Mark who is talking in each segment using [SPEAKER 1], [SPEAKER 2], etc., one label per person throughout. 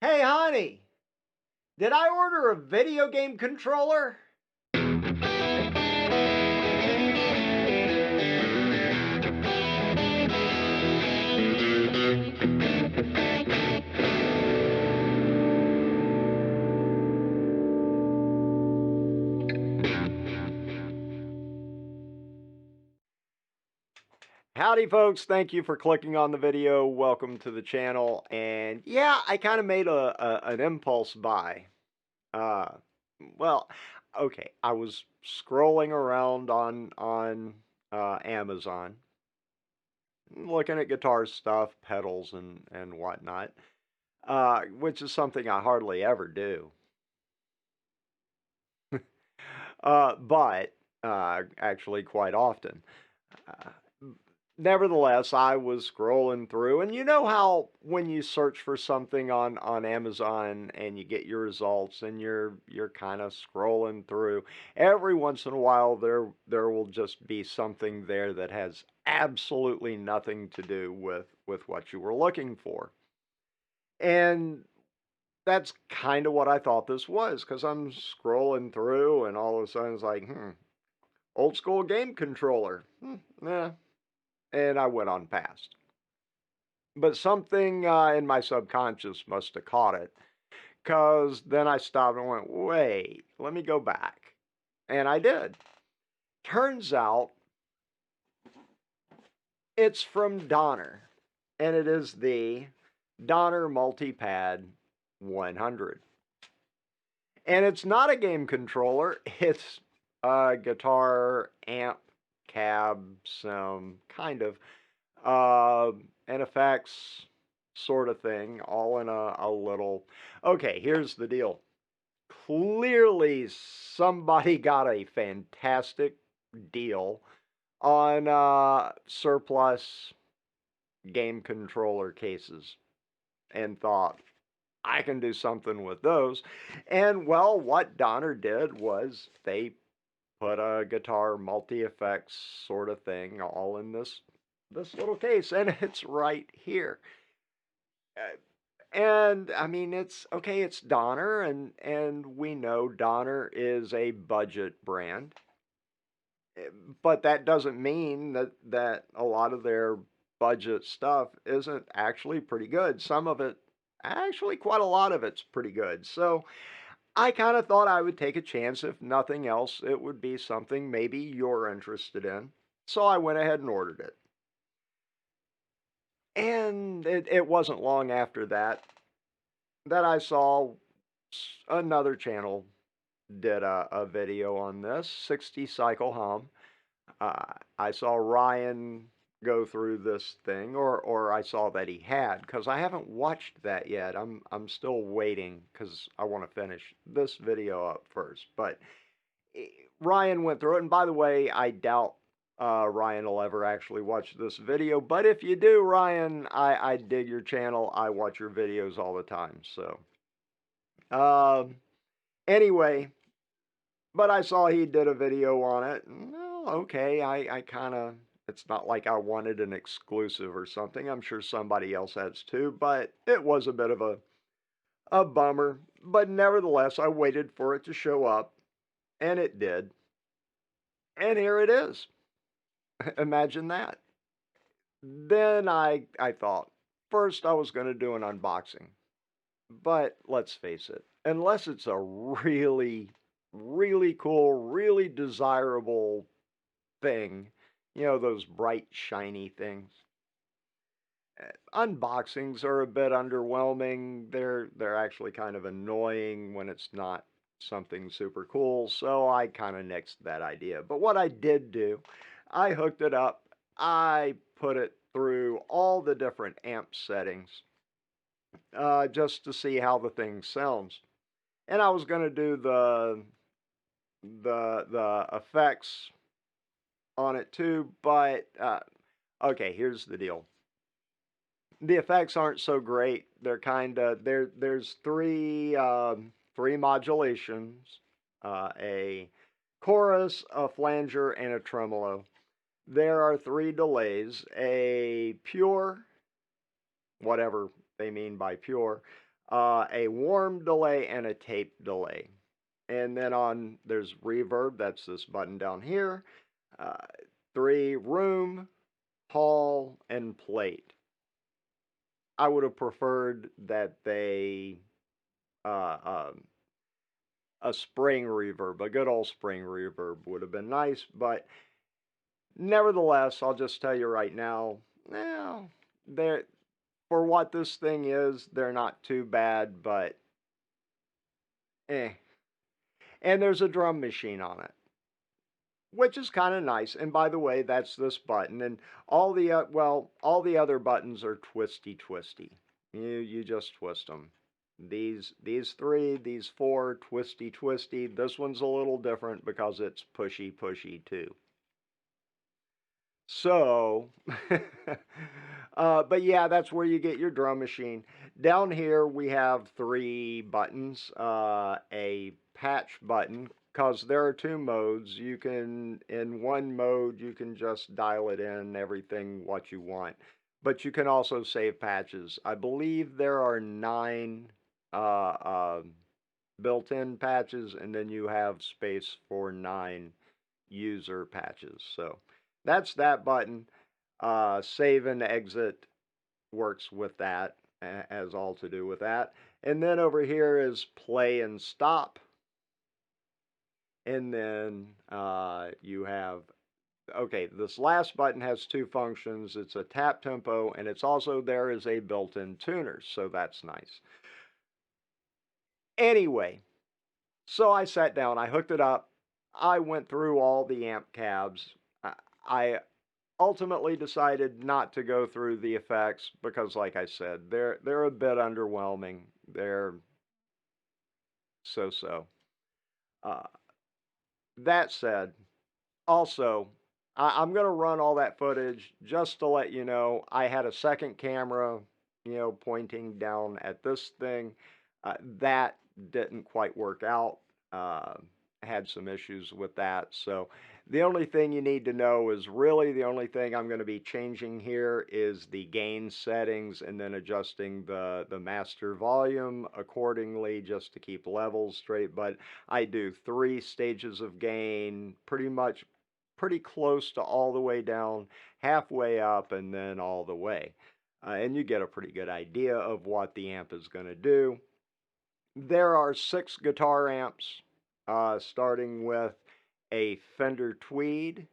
[SPEAKER 1] Hey, honey, did I order a video game controller? Howdy, folks. Thank you for clicking on the video. Welcome to the channel. And yeah, I kind of made an impulse buy. Uh, well, okay, I was scrolling around on Amazon, looking at guitar stuff, pedals, and whatnot, which is something I hardly ever do. But actually quite often. Uh, Nevertheless, I was scrolling through, and you know how when you search for something on Amazon and you get your results, and you're kind of scrolling through, every once in a while there will just be something there that has absolutely nothing to do with what you were looking for. And that's kind of what I thought this was, because I'm scrolling through, and all of a sudden it's like, old school game controller. Yeah. And I went on past. But something in my subconscious must have caught it, because then I stopped and went, wait, let me go back. And I did. Turns out it's from Donner, and it is the Donner Multipad 100. And it's not a game controller, it's a guitar amp, cab, some kind of uh, and effects sort of thing, all in a little. Okay, here's the deal. Clearly, somebody got a fantastic deal on surplus game controller cases and thought, I can do something with those. And well, what Donner did was they put a guitar multi-effects sort of thing all in this little case, and it's right here. Uh, and I mean, it's okay. It's Donner, and we know Donner is a budget brand, eh, but that doesn't mean that a lot of their budget stuff isn't actually pretty good. Some of it, actually, quite a lot of it's pretty good. So I kind of thought I would take a chance. If nothing else, it would be something maybe you're interested in. So I went ahead and ordered it. And it wasn't long after that I saw another channel did a video on this 60 cycle hum. I saw Ryan go through this thing, or I saw that he had, because I haven't watched that yet. I'm still waiting because I want to finish this video up first. But eh, Ryan went through it, and by the way, I doubt Ryan will ever actually watch this video. But if you do, Ryan, I dig your channel. I watch your videos all the time. So um, anyway, but I saw he did a video on it. Well, okay, I kind of, it's not like I wanted an exclusive or something. I'm sure somebody else has too, but it was a bit of a bummer. But nevertheless, I waited for it to show up, and it did. And here it is. Imagine that. Then I thought, first I was going to do an unboxing. But let's face it, unless it's a really, really cool, really desirable thing, those bright, shiny things, unboxings are a bit underwhelming. They're actually kind of annoying when it's not something super cool. So I kind of nixed that idea. But what I did do, I hooked it up. I put it through all the different amp settings just to see how the thing sounds. And I was going to do the effects on it too, but okay, here's the deal. The effects aren't so great. They're kind of there's three modulations, a chorus, a flanger, and a tremolo. There are three delays, a pure, whatever they mean by pure, a warm delay, and a tape delay. And then there's reverb, that's this button down here. 3, room, hall, and plate. I would have preferred that uh, a spring reverb, a good old spring reverb would have been nice, but nevertheless, I'll just tell you right now, well, they're, for what this thing is, they're not too bad, but eh. And there's a drum machine on it, which is kind of nice. And by the way, that's this button, and all the all the other buttons are twisty. You just twist them. These 3, these 4, twisty. This one's a little different because it's pushy too. So, but yeah, that's where you get your drum machine. Down here we have 3 buttons, a patch button, because there are 2 modes. You can, in one mode, you can just dial it in, everything what you want. But you can also save patches. I believe there are 9 built-in patches, and then you have space for 9 user patches. So that's that button. Save and exit works with that, as all to do with that. And then over here is play and stop. And then you have, okay, this last button has 2 functions. It's a tap tempo, and it's also there as a built-in tuner, so that's nice. Anyway, so I sat down, I hooked it up, I went through all the amp cabs. I ultimately decided not to go through the effects because, like I said, they're a bit underwhelming. They're so. Uh, that said, also, I'm going to run all that footage just to let you know I had a second camera, pointing down at this thing. That didn't quite work out. I had some issues with that. So the only thing you need to know is really the only thing I'm going to be changing here is the gain settings and then adjusting the master volume accordingly just to keep levels straight. But I do 3 stages of gain, pretty close to all the way down, halfway up, and then all the way. And you get a pretty good idea of what the amp is going to do. There are 6 guitar amps, starting with a Fender Tweed,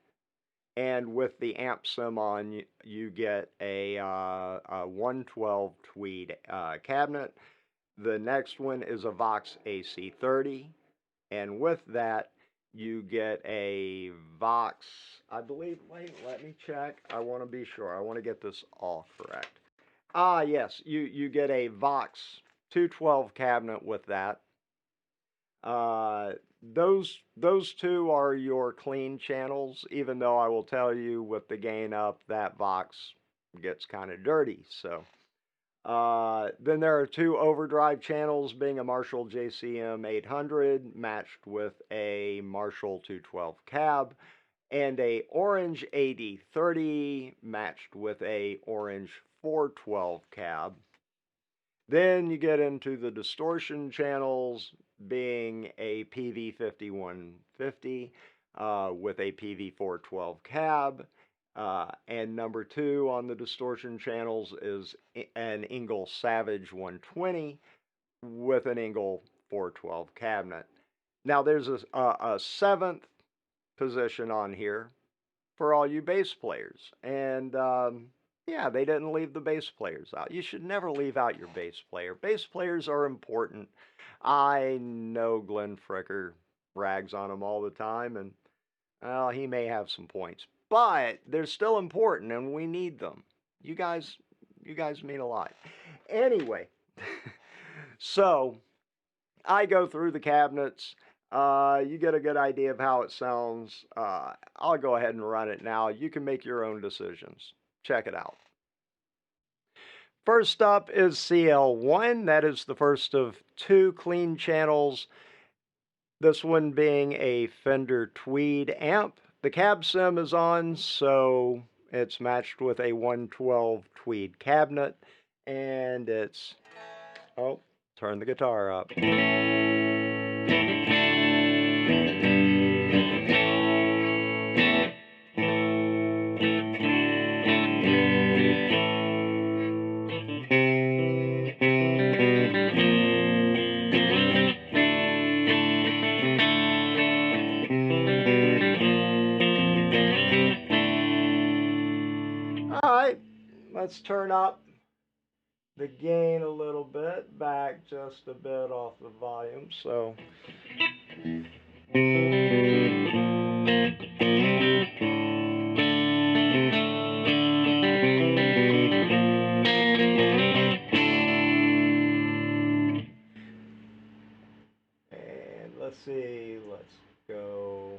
[SPEAKER 1] and with the amp sim on, you get a 112 Tweed cabinet. The next one is a Vox AC30, and with that, you get a Vox, I believe, wait, let me check. I want to be sure. I want to get this all correct. Yes, you get a Vox 212 cabinet with that. Those 2 are your clean channels, even though I will tell you with the gain up, that Vox gets kind of dirty. So then there are 2 overdrive channels, being a Marshall JCM 800 matched with a Marshall 212 cab, and a Orange AD30 matched with a Orange 412 cab. Then you get into the distortion channels, being a PV5150 with a PV412 cab. And number 2 on the distortion channels is an Engel Savage 120 with an Engel 412 cabinet. Now there's a 7th position on here for all you bass players. And yeah, they didn't leave the bass players out. You should never leave out your bass player. Bass players are important. I know Glenn Fricker rags on them all the time, and well, he may have some points, but they're still important, and we need them. You guys mean a lot. Anyway, so I go through the cabinets. You get a good idea of how it sounds. I'll go ahead and run it now. You can make your own decisions. Check it out. First up is CL1. That is the first of 2 clean channels. This one being a Fender Tweed amp. The cab sim is on, so it's matched with a 112 Tweed cabinet. And it's, oh, turn the guitar up. Alright, let's turn up the gain a little bit, back just a bit off the volume, so. And let's see, let's go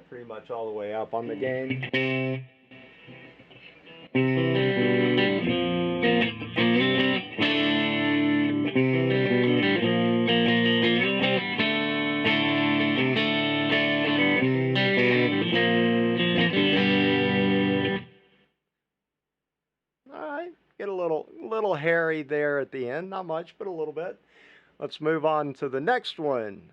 [SPEAKER 1] pretty much all the way up on the gain. Alright, get a little hairy there at the end, not much, but a little bit. Let's move on to the next one.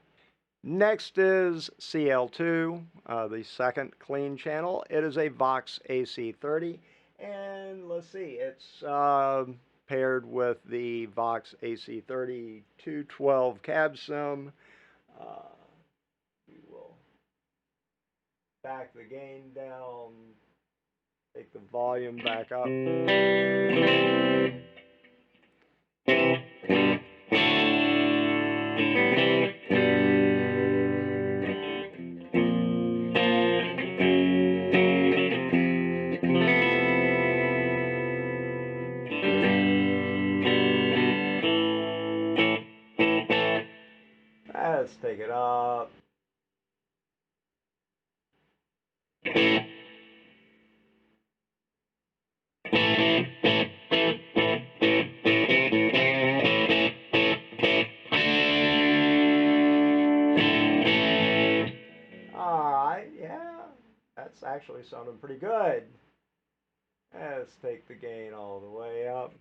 [SPEAKER 1] Next is CL2, the second clean channel. It is a Vox AC30, and let's see, it's paired with the Vox AC30 212 cab sim. We will back the gain down, take the volume back up. Let's take it up. Alright, yeah, that's actually sounding pretty good. Let's take the gain all the way up.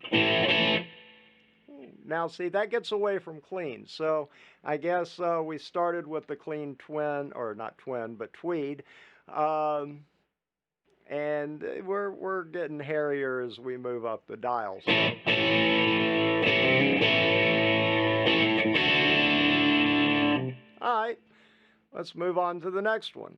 [SPEAKER 1] Now see, that gets away from clean. So I guess we started with the clean twin, or not twin, but tweed. And we're getting hairier as we move up the dial. So. Alright, let's move on to the next one.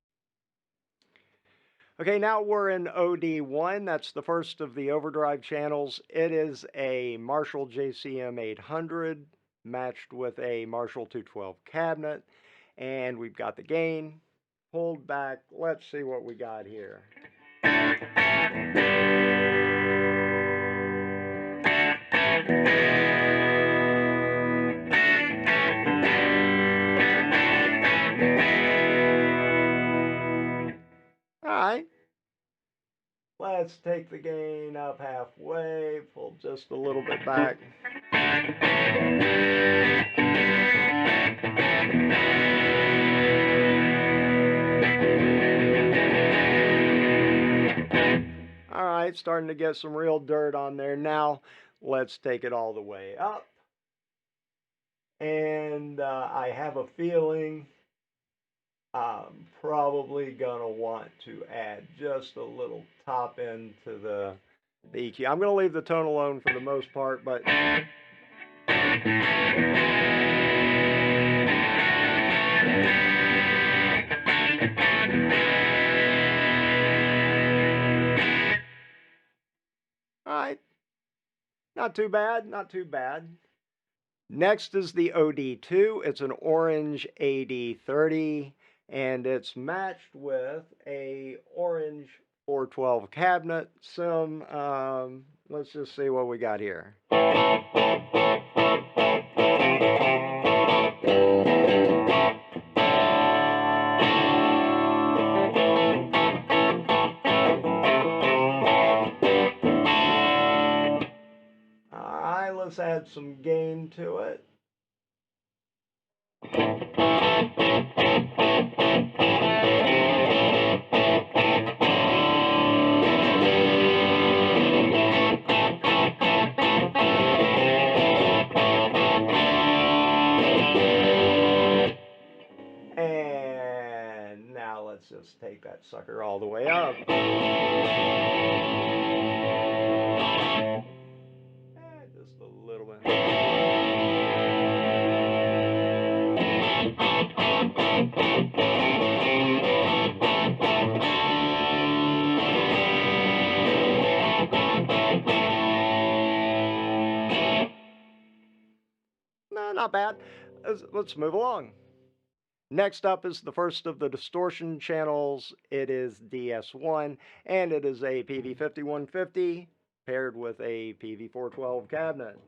[SPEAKER 1] Okay, now we're in OD1. That's the first of the overdrive channels. It is a Marshall JCM 800 matched with a Marshall 212 cabinet. And we've got the gain pulled back. Let's see what we got here. Alright, let's take the gain up halfway, pull just a little bit back. Alright, starting to get some real dirt on there. Now, let's take it all the way up. And I have a feeling I'm probably gonna want to add just a little top end to the EQ. I'm gonna leave the tone alone for the most part, but alright, not too bad, not too bad. Next is the OD2. It's an orange AD30. And it's matched with a orange 412 cabinet sim. Let's just see what we got here. Alright, let's add some gain to it. just take that sucker all the way up. Just a little bit. No, not bad. Let's move along. Next up is the first of the distortion channels. It is DS1, and it is a PV5150 paired with a PV412 cabinet.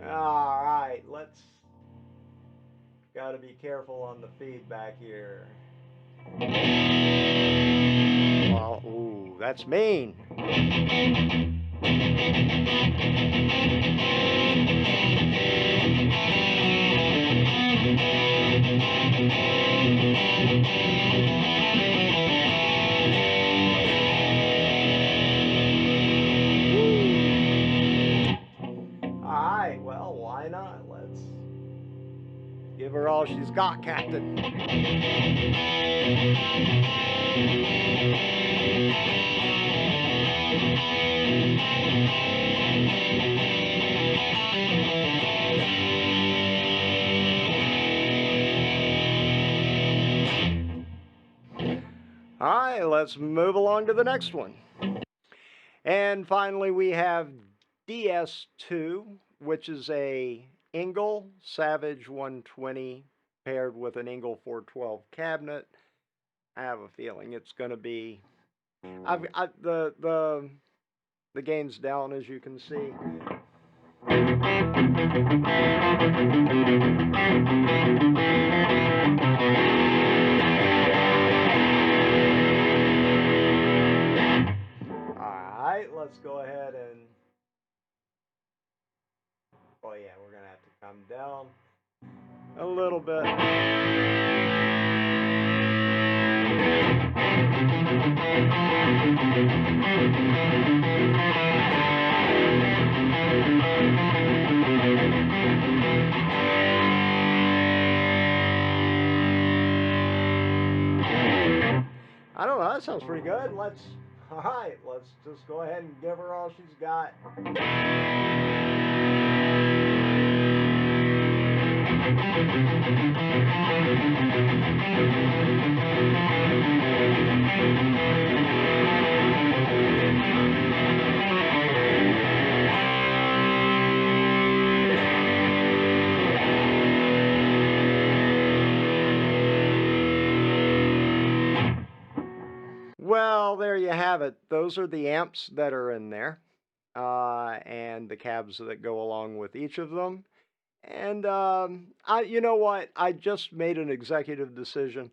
[SPEAKER 1] All right, let's got to be careful on the feedback here. Well, ooh, that's mean. Alright, well, why not? Let's give her all she's got, Captain. Alright, let's move along to the next one. And finally, we have DS2, which is a Engel Savage 120 paired with an Engel 412 cabinet. I have a feeling it's going to be. The gain's down, as you can see. Alright, let's go ahead and... Oh yeah, we're going to have to come down a little bit. I don't know, that sounds pretty good. Alright, let's just go ahead and give her all she's got. Well, there you have it. Those are the amps that are in there, and the cabs that go along with each of them. And you know what? I just made an executive decision.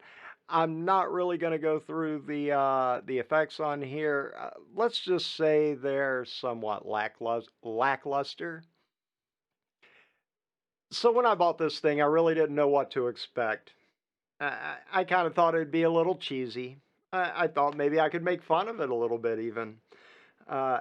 [SPEAKER 1] I'm not really going to go through the effects on here. Let's just say they're somewhat lackluster. So when I bought this thing, I really didn't know what to expect. I kind of thought it'd be a little cheesy. I thought maybe I could make fun of it a little bit even. Uh,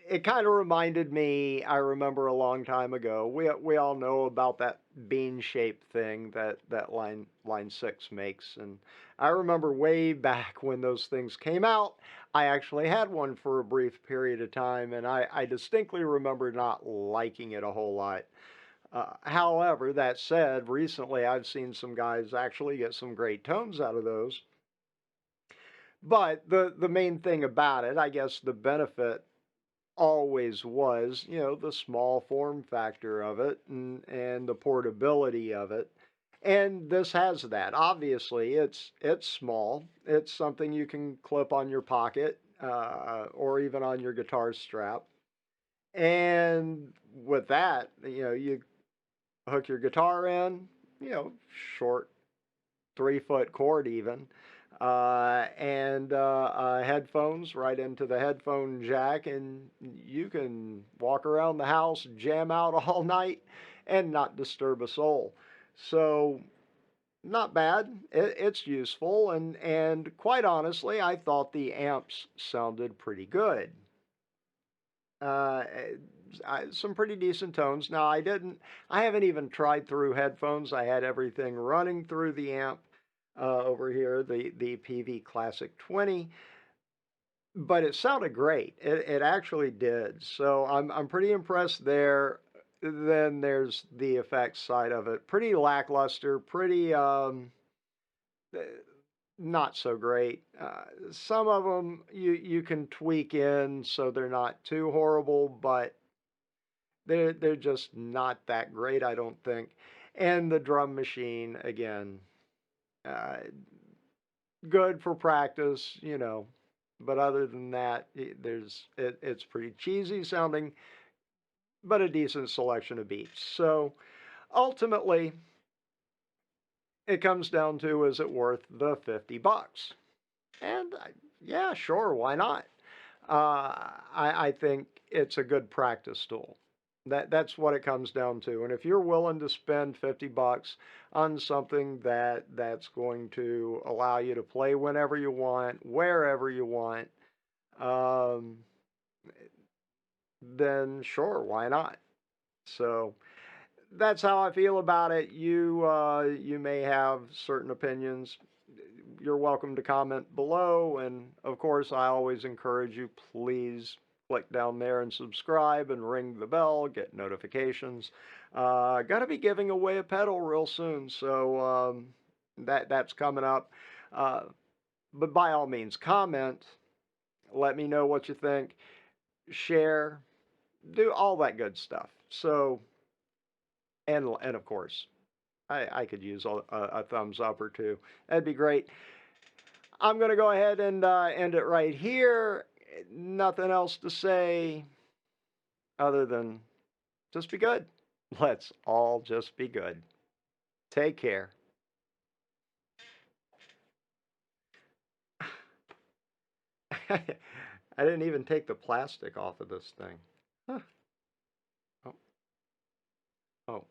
[SPEAKER 1] it kind of reminded me, I remember a long time ago, we all know about that bean-shaped thing that line 6 makes. And I remember way back when those things came out, I actually had one for a brief period of time, and I distinctly remember not liking it a whole lot. However, that said, recently I've seen some guys actually get some great tones out of those. But the main thing about it, I guess the benefit always was, the small form factor of it and the portability of it. And this has that. Obviously, it's small. It's something you can clip on your pocket or even on your guitar strap. And with that, you hook your guitar in, short 3-foot cord even, and headphones right into the headphone jack, and you can walk around the house, jam out all night, and not disturb a soul. So not bad. It's useful, and quite honestly, I thought the amps sounded pretty good. Uh, some pretty decent tones. Now, I haven't even tried through headphones. I had everything running through the amp over here, the PV Classic 20, but it sounded great. It actually did. So I'm pretty impressed there. Then there's the effects side of it. Pretty lackluster, pretty uh, not so great. Some of them you can tweak in so they're not too horrible, but they're just not that great, I don't think. And the drum machine again, uh, good for practice, but other than that, it's pretty cheesy sounding, but a decent selection of beats. So ultimately, it comes down to, is it worth the $50? And yeah, sure, why not? I think it's a good practice tool. That's what it comes down to. And if you're willing to spend $50 on something that's going to allow you to play whenever you want, wherever you want, um, then sure, why not? So that's how I feel about it. You may have certain opinions. You're welcome to comment below, and of course, I always encourage you, please click down there and subscribe and ring the bell, get notifications. Gonna be giving away a pedal real soon, so that's coming up. Uh, but by all means, comment. Let me know what you think. Share. Do all that good stuff. So, and of course, I could use a thumbs up or two. That'd be great. I'm going to go ahead and end it right here. Nothing else to say other than just be good. Let's all just be good. Take care. I didn't even take the plastic off of this thing. Huh. Oh. Oh.